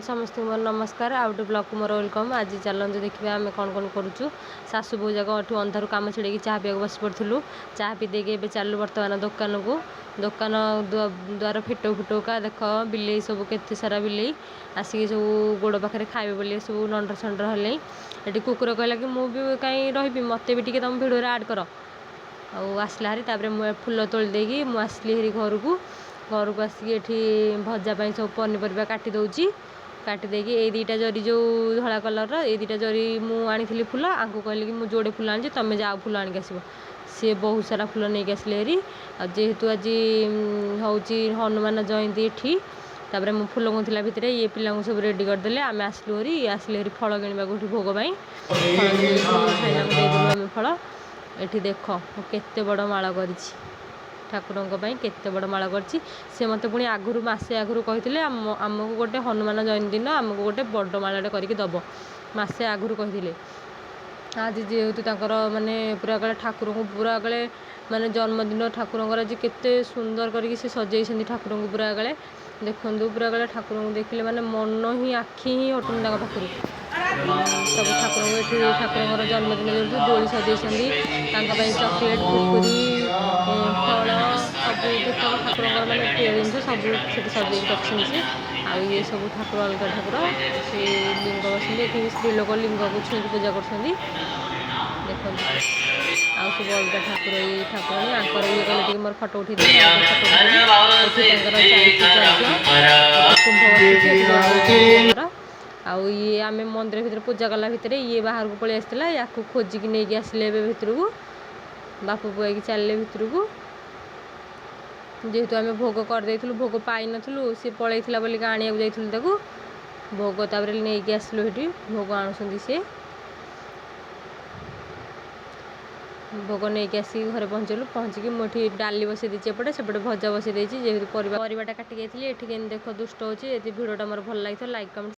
समस्त मोर नमस्कार out blog को मोर वेलकम। आज चलते देखिए आम कौन कौन करूँ। सासू बो जाक एठू अंधारू कम छिड़ी चाह पीक बस पड़ू। चाह पी देके ए चलू बर्तमान दुकान को। दुकान द्वार फिटो फुटोका देख बिले सब के सारा बिले आसिक सब गोड़ पाखे खाए बोली सब नंडर संडर हेले। ये कुकुर कहला कि मुझे कहीं रही मत भी तुम भिडियो आड कर आसला हारी मुझे फुल तोली देगी मुझे हेरी घर को आसिक भजापाई सब पनीपरिया काटी दौची काटी देगी ये दुईटा जरी जो धला कलर ये दुईटा जरी मुझे फुल आंको कहली कि जोड़े फुल आनी तुम जाओ फुल आणिक आसो सी बहुत सारा फुल नहीं आसले हेरी जेहेतु आज हूँ हनुमान जयंती एठी तापर मु फुल गुंथिला भितर ये पिला सब रेडी करदे आम आसलु हेरी आसले हेरी फल किणवा भोग पाई फल फल ये देख केते बड़ माला कर ठाकुरों केते बड़ माला करछि से मते पुणी आगुरु मासे आगुरु कहिथिले आमको गोटे हनुमान जयंती दिन आमको गोटे बड़ मालाटे करके दब मासे आगुरु कहिथिले। आज जेहेतु तांकर माने पूरा काले ठाकुरों को पूरा काले माने जन्मदिन ठाकुरों आज केते सुंदर करके से सजेइछन्ती ठाकुरों को पूरा काले देखंतु पूरा काले ठाकुरों को देखिले माने मन ही आखि ही हटुन तांक पाखरु सब ठाकुरों ये ठाकुरों जन्मदिन जो दोली सजेइछन्ती तांका पई चॉकलेट कुरकुरी फल सब ठाकुरों माने जिन सब सजे रखी से आ ये सब ठाकुर अलग ठाकुर से लिंग बसते स्त्री लोक लिंग को छुई पूजा कर देखो आ सब अलग ठाकुर ये ठाकुर आंकर ये कले मोर फटो उठी आउ ये आम मंदिर भीतर पूजा कला भितर ये बाहर को पलि आसला या खोजिकी नहीं आसिले भितर को बापू पुआई चलले भितर को जेहेतु आम भोग करदे भोग पाई नथुलु सी पलैला बोली आनिया जाइलु भोग तापर नहीं आसलु हेटी भोग आणुसंती सी भोग नहीं आसिक घर पहुँचलु पहुँचिकी मुझे डाली बसई देती एपटे सेपटे भजा बसई देती जेहेतु परिवाटा काटिक ये देख दुष्ट होची भिडियोटा मोर भल लगी लाइक कमेंट